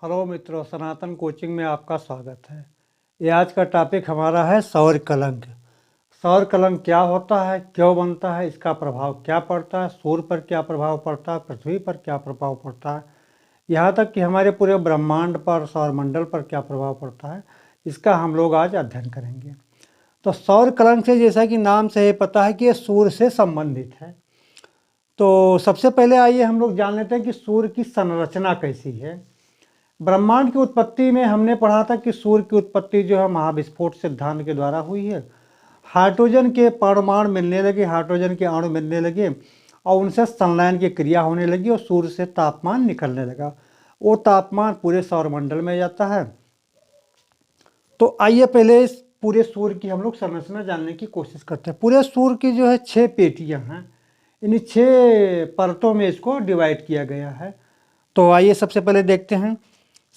Hello मित्रों, सनातन coaching में आपका स्वागत है। ये आज का टॉपिक हमारा है सौर कलंक। सौर कलंक क्या होता है, क्यों बनता है, इसका प्रभाव क्या पड़ता है, सूर्य पर क्या प्रभाव पड़ता है, पृथ्वी पर क्या प्रभाव पड़ता है, यहाँ तक कि हमारे पूरे ब्रह्मांड पर, सौरमंडल पर क्या प्रभाव पड़ता है, इसका हम लोग आज अध्ययन करेंगे। तो सौर कलंक से, जैसा कि नाम से ये पता है कि ये सूर्य से संबंधित है। तो सबसे पहले आइए हम लोग जान लेते हैं कि सूर्य की संरचना कैसी है। ब्रह्मांड की उत्पत्ति में हमने पढ़ा था कि सूर्य की उत्पत्ति जो है महाविस्फोट सिद्धांत के द्वारा हुई है। हाइड्रोजन के परमाणु मिलने लगे, हाइड्रोजन के अणु मिलने लगे और उनसे संलयन की क्रिया होने लगी और सूर्य से तापमान निकलने लगा। वो तापमान पूरे सौरमंडल में जाता है। तो आइए पहले इस पूरे सूर्य की हम लोग संरचना जानने की कोशिश करते हैं। पूरे सूर्य की जो है 6 पेटियां हैं। इन 6 परतों में इसको डिवाइड किया गया है। तो आइए सबसे पहले देखते हैं।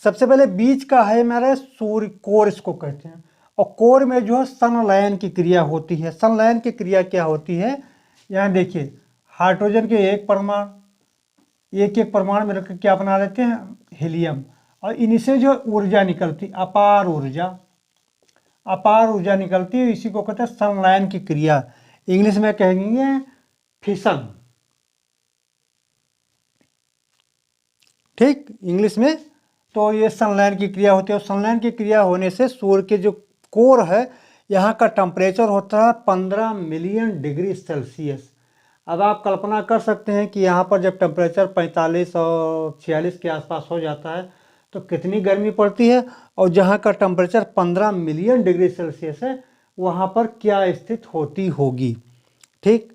सबसे पहले बीच का है हमारा सूर्य कोर, इसको कहते हैं। और कोर में जो है संलयन की क्रिया होती है। संलयन की क्रिया क्या होती है, यहाँ देखिए, हाइड्रोजन के एक एक परमाणु में रखकर क्या बना देते हैं, हीलियम। और इनसे जो ऊर्जा निकलती, अपार ऊर्जा निकलती है, इसी को कहते हैं संलयन की क्रिया। इंग्लिश में कहेंगे फिशन, ठीक, इंग्लिश में। तो ये संलयन की क्रिया होती है और संलयन की क्रिया होने से सूर्य के जो कोर है, यहाँ का टेम्परेचर होता है 15 मिलियन डिग्री सेल्सियस। अब आप कल्पना कर सकते हैं कि यहाँ पर जब टेम्परेचर 45 और 46 के आसपास हो जाता है तो कितनी गर्मी पड़ती है, और जहाँ का टेम्परेचर 15 मिलियन डिग्री सेल्सियस है वहाँ पर क्या स्थिति होती होगी, ठीक।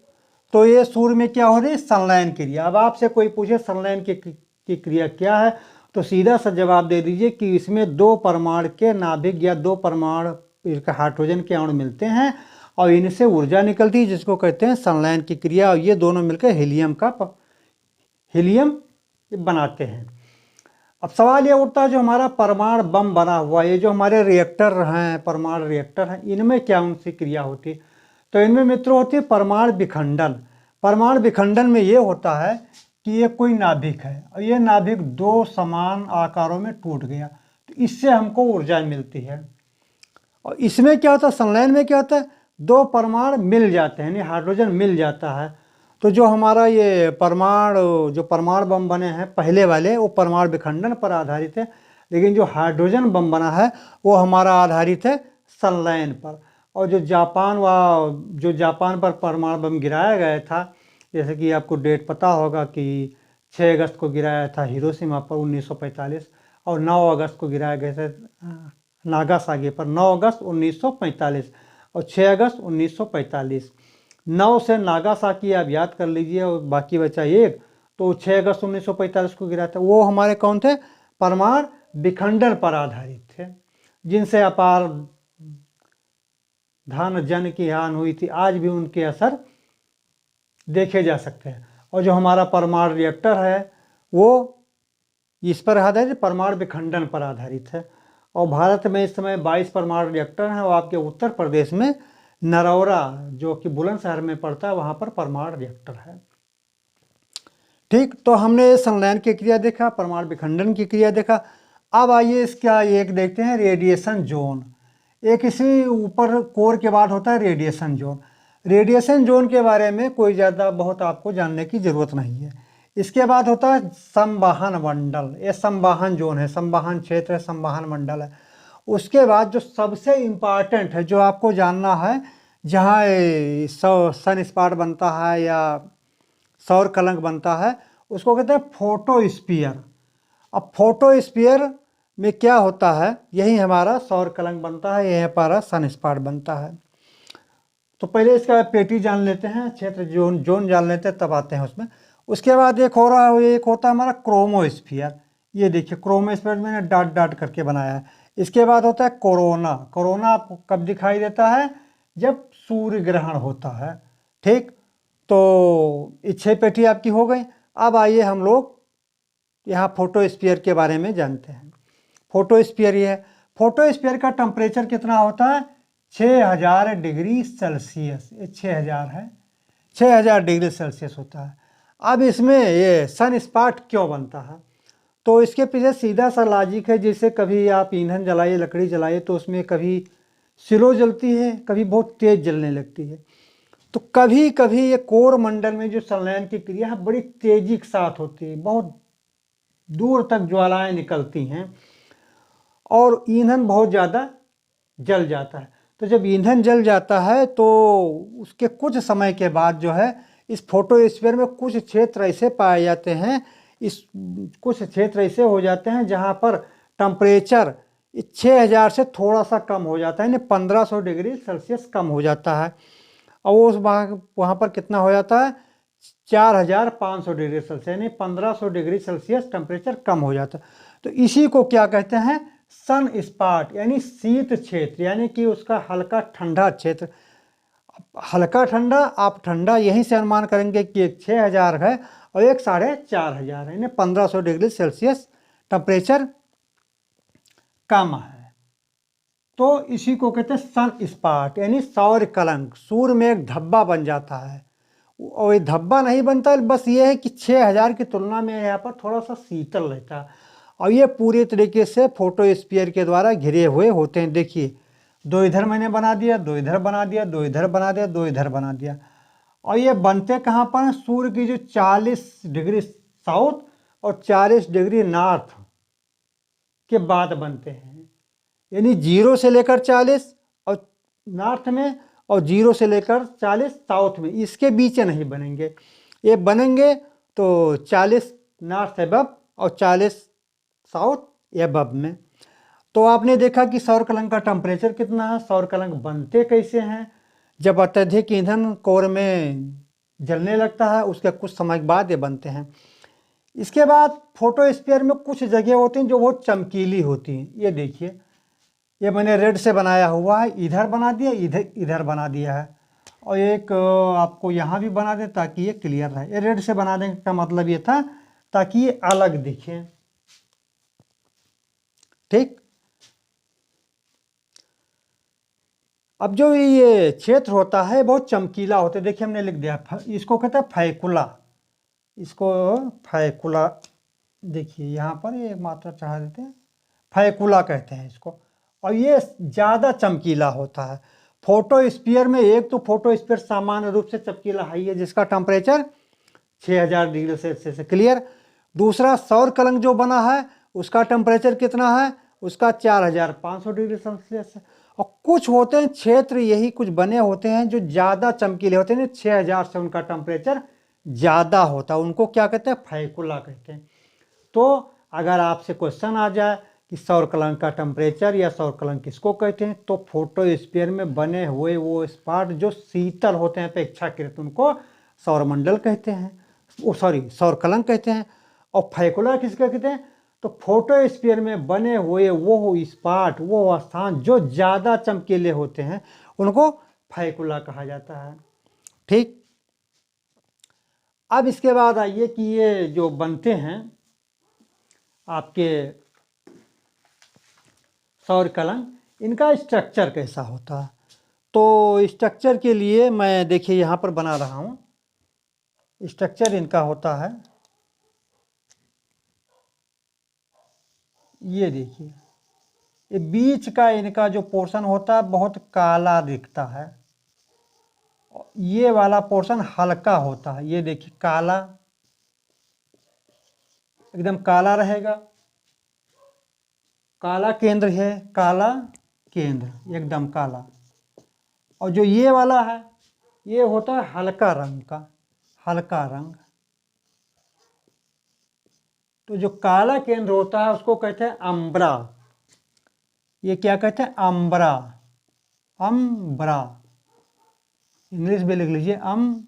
तो ये सूर्य में क्या हो रही है, संलयन क्रिया। अब आपसे कोई पूछे संलयन की क्रिया क्या है, तो सीधा सा जवाब दे दीजिए कि इसमें 2 परमाणु के नाभिक या 2 परमाणु हाइड्रोजन के अणु मिलते हैं और इनसे ऊर्जा निकलती है, जिसको कहते हैं संलयन की क्रिया। और ये दोनों मिलकर हीलियम बनाते हैं। अब सवाल ये उठता है, जो हमारा परमाणु बम बना हुआ, ये जो हमारे रिएक्टर हैं, परमाणु रिएक्टर हैं, इनमें क्या उनसी क्रिया होती है। तो इनमें मित्रों होती है परमाणु विखंडन। परमाणु विखंडन में ये होता है कि ये कोई नाभिक है और ये नाभिक 2 समान आकारों में टूट गया, तो इससे हमको ऊर्जा मिलती है। और इसमें क्या होता है, संलयन में क्या होता है, 2 परमाणु मिल जाते हैं, यानी हाइड्रोजन मिल जाता है। तो जो हमारा ये जो परमाणु बम बने हैं पहले वाले, वो परमाणु विखंडन पर आधारित है, लेकिन जो हाइड्रोजन बम बना है वो हमारा आधारित है संलयन पर। और जो जापान पर परमाणु बम गिराया गया था, जैसे कि आपको डेट पता होगा कि 6 अगस्त को गिराया था हिरोशिमा पर 1945, और 9 अगस्त को गिराया गया था नागासाकी पर 9 अगस्त 1945 और 6 अगस्त 1945। 9 से नागासाकी आप याद कर लीजिए और बाकी बचा 1, तो 6 अगस्त 1945 को गिरा था। वो हमारे कौन थे, परमाणु विखंडन पर आधारित थे, जिनसे अपार धन जन की हानि हुई थी। आज भी उनके असर देखे जा सकते हैं। और जो हमारा परमाणु रिएक्टर है वो इस पर आधारित, परमाणु विखंडन पर आधारित है। और भारत में इस समय 22 परमाणु रिएक्टर हैं और आपके उत्तर प्रदेश में नरौरा, जो कि बुलंदशहर में पड़ता है, वहाँ पर परमाणु रिएक्टर है, ठीक। तो हमने संलयन की क्रिया देखा, परमाणु विखंडन की क्रिया देखा। अब आइए इसका एक देखते हैं रेडिएशन जोन। एक इसी ऊपर कोर के बाद होता है रेडिएशन जोन। रेडिएशन जोन के बारे में कोई ज़्यादा बहुत आपको जानने की ज़रूरत नहीं है। इसके बाद होता है संवहन मंडल। ये संवहन जोन है, संवहन क्षेत्र है, संवहन मंडल है। उसके बाद जो सबसे इम्पॉर्टेंट है, जो आपको जानना है, जहाँ सन स्पॉट बनता है या सौर कलंक बनता है, उसको कहते हैं फोटोस्फीयर। अब फोटोस्फीयर में क्या होता है, यही हमारा सौर कलंक बनता है, यही हमारा सन स्पॉट बनता है। तो पहले इसका पेटी जान लेते हैं, क्षेत्र जोन जान लेते हैं, तब आते हैं उसमें। उसके बाद एक होता है हमारा क्रोमोस्फीयर। ये देखिए क्रोमोस्फीयर मैंने डॉट डॉट करके बनाया है। इसके बाद होता है कोरोना। कोरोना आपको कब दिखाई देता है, जब सूर्य ग्रहण होता है, ठीक। तो ये 6 पेटी आपकी हो गई। अब आइए हम लोग यहाँ फोटोस्फीयर के बारे में जानते हैं। फोटोस्फीयर ये है, फोटोस्फीयर का टेम्परेचर कितना होता है, 6000 डिग्री सेल्सियस। ये 6000 है, 6000 डिग्री सेल्सियस होता है। अब इसमें ये सन स्पॉट क्यों बनता है, तो इसके पीछे सीधा सा लॉजिक है, जैसे कभी आप ईंधन जलाइए, लकड़ी जलाइए, तो उसमें कभी स्लो जलती है, कभी बहुत तेज जलने लगती है। तो कभी कभी ये कोर मंडल में जो संलयन की क्रिया है बड़ी तेजी के साथ होती है, बहुत दूर तक ज्वालाएं निकलती हैं और ईंधन बहुत ज़्यादा जल जाता है। तो जब ईंधन जल जाता है तो उसके कुछ समय के बाद जो है इस फोटोस्फीयर में कुछ क्षेत्र ऐसे पाए जाते हैं, इस कुछ क्षेत्र ऐसे हो जाते हैं जहाँ पर टेम्परेचर 6000 से थोड़ा सा कम हो जाता है, यानी 1500 डिग्री सेल्सियस कम हो जाता है। और वो उस वहाँ पर कितना हो जाता है, 4500 डिग्री सेल्सियस, यानी 1500 डिग्री सेल्सियस टेम्परेचर कम हो जाता है। तो इसी को क्या कहते हैं, सन स्पॉट, यानी शीत क्षेत्र, यानी कि उसका हल्का ठंडा क्षेत्र। हल्का ठंडा, आप ठंडा यहीं से अनुमान करेंगे कि एक 6000 है और एक 4500 है, यानी 1500 डिग्री सेल्सियस टेम्परेचर कम है। तो इसी को कहते हैं सन स्पॉट, यानी सौर कलंक। सूर्य में एक धब्बा बन जाता है, और ये धब्बा नहीं बनता, बस ये है कि 6000 की तुलना में यहाँ पर थोड़ा सा शीतल रहता है। और ये पूरी तरीके से फोटोस्फीयर के द्वारा घिरे हुए होते हैं। देखिए, दो इधर मैंने बना दिया, दो इधर बना दिया, दो इधर बना दिया, दो इधर बना दिया। और ये बनते कहाँ पर हैं, सूर्य की जो 40 डिग्री साउथ और 40 डिग्री नॉर्थ के बाद बनते हैं, यानी 0 से लेकर 40 और नॉर्थ में, और 0 से लेकर 40 साउथ में, इसके बीच नहीं बनेंगे। ये बनेंगे तो 40 नॉर्थ एबव और 40 साउथ एबव में। तो आपने देखा कि सौर कलंक का टेम्परेचर कितना है, सौर कलंक बनते कैसे हैं, जब अत्यधिक ईंधन कोर में जलने लगता है, उसके कुछ समय बाद ये बनते हैं। इसके बाद फोटोस्फीयर में कुछ जगह होती हैं जो बहुत चमकीली होती हैं। ये देखिए, ये मैंने रेड से बनाया हुआ है, इधर बना दिया, इधर बना दिया है, और एक आपको यहाँ भी बना दे ताकि ये क्लियर रहे। ये रेड से बना देने का मतलब ये था ताकि ये अलग दिखे, ठीक। अब जो ये क्षेत्र होता है बहुत चमकीला होता है। देखिए, हमने लिख दिया, इसको कहते हैं फैकुला, इसको फैकुला, देखिए यहाँ पर ये मात्रा चढ़ा देते हैं, फैकुला कहते हैं इसको। और ये ज़्यादा चमकीला होता है। फोटोस्फीयर में एक तो फोटोस्फीयर सामान्य रूप से चमकीला है, है जिसका टेम्परेचर 6000 डिग्री सेल्सियस से क्लियर। दूसरा, सौर कलंक जो बना है उसका टेम्परेचर कितना है, उसका 4500 डिग्री सेल्सियस है। और कुछ होते हैं क्षेत्र, यही कुछ बने होते हैं जो ज़्यादा चमकीले होते हैं, 6000 से उनका टेम्परेचर ज़्यादा होता है, उनको क्या कहते हैं, फैकुला कहते हैं। तो अगर आपसे क्वेश्चन आ जाए कि सौर कलंक का टेम्परेचर या सौर कलंक किसको कहते हैं, तो फोटोस्फीयर में बने हुए वो स्पॉट जो शीतल होते हैं अपेक्षाकृत, उनको सौरमंडल कहते हैं, सौर कलंक कहते हैं। और फैकुला किसका कहते हैं, तो फोटोस्फीयर में बने हुए वो स्पॉट, वो स्थान जो ज़्यादा चमकीले होते हैं, उनको फैकुला कहा जाता है, ठीक। अब इसके बाद आइए कि ये जो बनते हैं आपके सौर कलंक, इनका स्ट्रक्चर कैसा होता है। तो स्ट्रक्चर के लिए मैं देखिए यहाँ पर बना रहा हूँ। स्ट्रक्चर इनका होता है, ये देखिए, ये बीच का इनका जो पोर्शन होता है बहुत काला दिखता है, ये वाला पोर्शन हल्का होता है, ये देखिए काला, एकदम काला रहेगा, काला केंद्र है, काला केंद्र एकदम काला। और जो ये वाला है ये होता है हल्का रंग का, हल्का रंग। तो जो काला केंद्र होता है उसको कहते हैं अम्ब्रा। ये क्या कहते हैं, अम्ब्रा, अम्ब्रा, इंग्लिश में लिख लीजिए अम्ब्रा।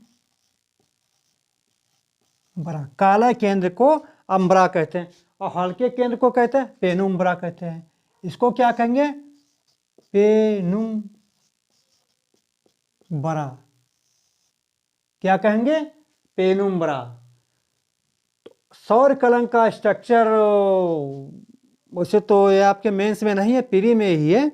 काला केंद्र को अम्ब्रा कहते हैं, और हल्के केंद्र को कहते हैं पेनुम्ब्रा कहते हैं। इसको क्या कहेंगे, पेनुम्ब्रा, क्या कहेंगे, पेनुम्ब्रा। सौर कलंक का स्ट्रक्चर वैसे तो ये आपके मेंस में नहीं है, प्री में ही है।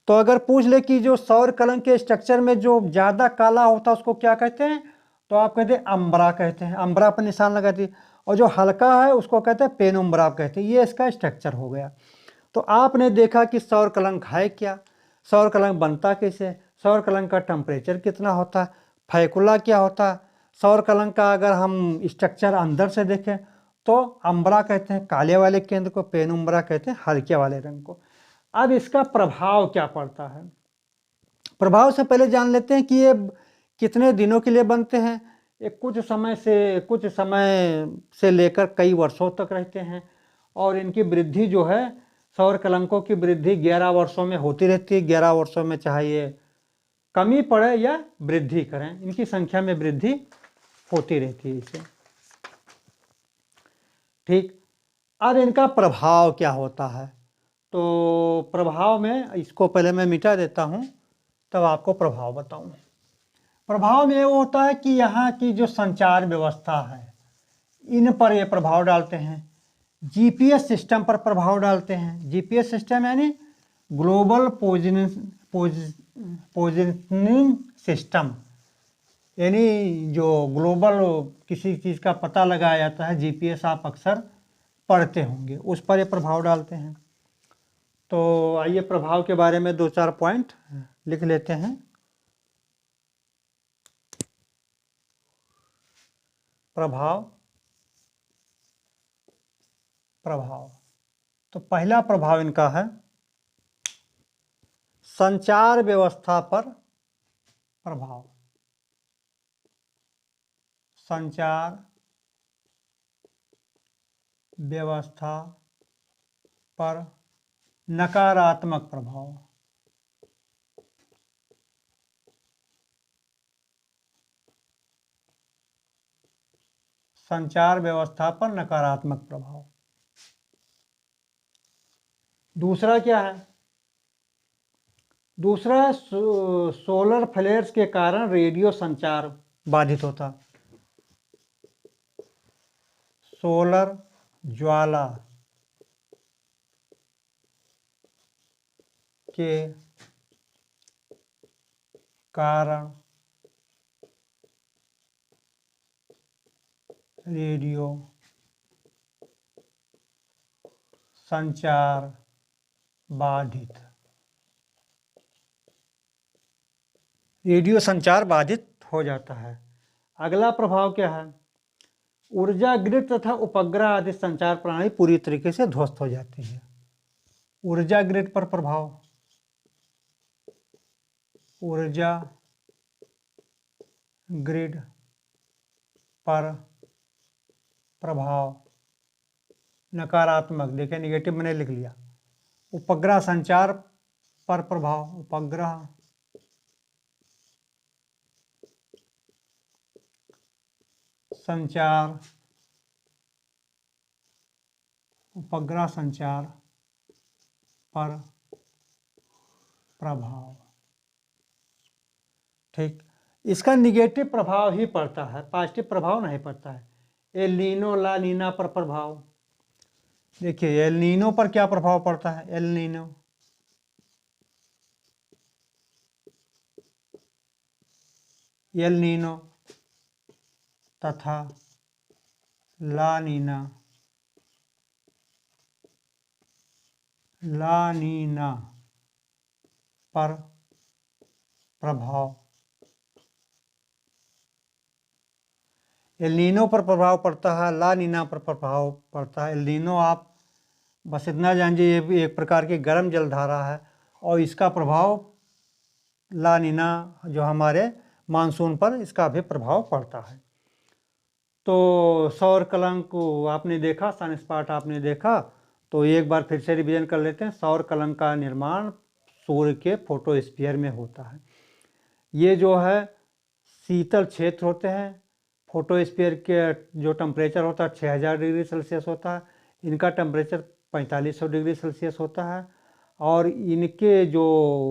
तो अगर पूछ ले कि जो सौर कलंक के स्ट्रक्चर में जो ज़्यादा काला होता है उसको क्या कहते हैं, तो आप कहते हैं अम्ब्रा कहते हैं, अम्ब्रा पर निशान लगा दिए। और जो हल्का है उसको कहते हैं पेनुम्ब्रा कहते हैं। ये इसका स्ट्रक्चर हो गया। तो आपने देखा कि सौर कलंक है क्या, सौर कलंक बनता कैसे, सौर कलंक का टेम्परेचर कितना होता है, फैकुला क्या होता है। सौर कलंक का अगर हम स्ट्रक्चर अंदर से देखें तो अम्बरा कहते हैं काले वाले केंद्र को, पेनुम्ब्रा कहते हैं हल्के वाले रंग को। अब इसका प्रभाव क्या पड़ता है, प्रभाव से पहले जान लेते हैं कि ये कितने दिनों के लिए बनते हैं। ये कुछ समय से लेकर कई वर्षों तक रहते हैं और इनकी वृद्धि जो है, सौर कलंकों की वृद्धि 11 वर्षों में होती रहती है। 11 वर्षों में चाहे ये कमी पड़े या वृद्धि करें, इनकी संख्या में वृद्धि होती रहती है इसे। ठीक, अब इनका प्रभाव क्या होता है, तो प्रभाव में इसको पहले मैं मिटा देता हूँ तब आपको प्रभाव बताऊँ। प्रभाव में वो होता है कि यहाँ की जो संचार व्यवस्था है इन पर ये प्रभाव डालते हैं। जीपीएस सिस्टम पर प्रभाव डालते हैं। जीपीएस सिस्टम यानी ग्लोबल पोजिशनिंग सिस्टम, यानी जो ग्लोबल किसी चीज़ का पता लगाया जाता है, जीपीएस आप अक्सर पढ़ते होंगे, उस पर ये प्रभाव डालते हैं। तो आइए प्रभाव के बारे में 2-4 पॉइंट लिख लेते हैं। प्रभाव तो पहला प्रभाव इनका है संचार व्यवस्था पर प्रभाव। संचार व्यवस्था पर नकारात्मक प्रभाव। संचार व्यवस्था पर नकारात्मक प्रभाव। दूसरा क्या है, दूसरा सोलर फ्लेयर्स के कारण रेडियो संचार बाधित होता। सोलर ज्वाला के कारण रेडियो संचार बाधित। रेडियो संचार बाधित हो जाता है। अगला प्रभाव क्या है, ऊर्जा ग्रिड तथा उपग्रह आदि संचार प्रणाली पूरी तरीके से ध्वस्त हो जाती है। ऊर्जा ग्रिड पर प्रभाव। ऊर्जा ग्रिड पर प्रभाव नकारात्मक, देखिए निगेटिव मैंने लिख लिया। उपग्रह संचार पर प्रभाव। उपग्रह संचार, उपग्रह संचार पर प्रभाव। ठीक, इसका निगेटिव प्रभाव ही पड़ता है, पॉजिटिव प्रभाव नहीं पड़ता है। एल नीनो ला नीना पर प्रभाव। देखिए एल नीनो पर क्या प्रभाव पड़ता है, एल नीनो एल नीनो तथा ला नीना पर प्रभाव। एल नीनो पर प्रभाव पड़ता है, ला नीना पर प्रभाव पड़ता है। एल नीनो आप बस इतना जानिए ये एक प्रकार की गर्म जलधारा है और इसका प्रभाव ला नीना जो हमारे मानसून पर, इसका भी प्रभाव पड़ता है। तो सौर कलंक आपने देखा, सनस्पॉट आपने देखा, तो एक बार फिर से रिवीजन कर लेते हैं। सौर कलंक का निर्माण सूर्य के फोटोस्फीयर में होता है। ये जो है शीतल क्षेत्र होते हैं। फोटोस्फीयर के जो टेम्परेचर होता है 6000 डिग्री सेल्सियस होता है, इनका टेम्परेचर 4500 डिग्री सेल्सियस होता है। और इनके जो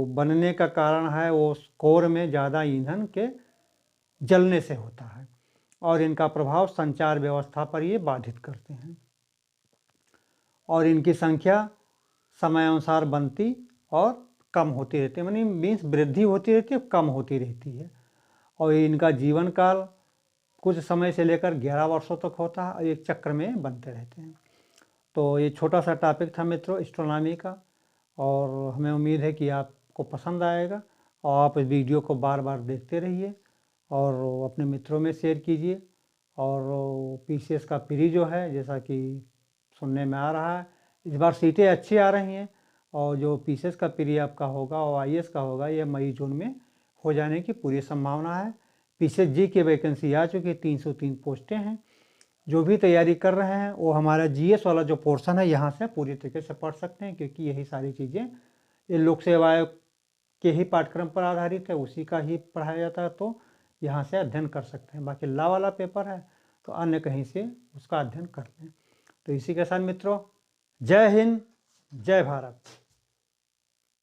बनने का कारण है वो कोर में ज़्यादा ईंधन के जलने से होता है और इनका प्रभाव संचार व्यवस्था पर ये बाधित करते हैं और इनकी संख्या समयानुसार बनती और कम होती रहती है, मीन्स वृद्धि होती रहती है, कम होती रहती है। और इनका जीवन काल कुछ समय से लेकर 11 वर्षों तक होता है और एक चक्र में बनते रहते हैं। तो ये छोटा सा टॉपिक था मित्रों एस्ट्रोनॉमी का, और हमें उम्मीद है कि आपको पसंद आएगा और आप इस वीडियो को बार बार देखते रहिए और अपने मित्रों में शेयर कीजिए। और पीसीएस का प्री जो है, जैसा कि सुनने में आ रहा है, इस बार सीटें अच्छी आ रही हैं और जो पीसीएस का प्री आपका होगा और आईएएस का होगा, ये मई जून में हो जाने की पूरी संभावना है। पीसीएस जी की वैकेंसी आ चुकी है, 303 पोस्टें हैं। जो भी तैयारी कर रहे हैं वो हमारा जीएस वाला जो पोर्शन है यहाँ से पूरी तरीके से पढ़ सकते हैं, क्योंकि यही सारी चीज़ें ये लोक सेवा आयोग के ही पाठ्यक्रम पर आधारित है, उसी का ही पढ़ाया जाता है, तो यहाँ से अध्ययन कर सकते हैं। बाकी लॉ वाला पेपर है तो अन्य कहीं से उसका अध्ययन कर लें। तो इसी के साथ मित्रों, जय हिंद, जय भारत।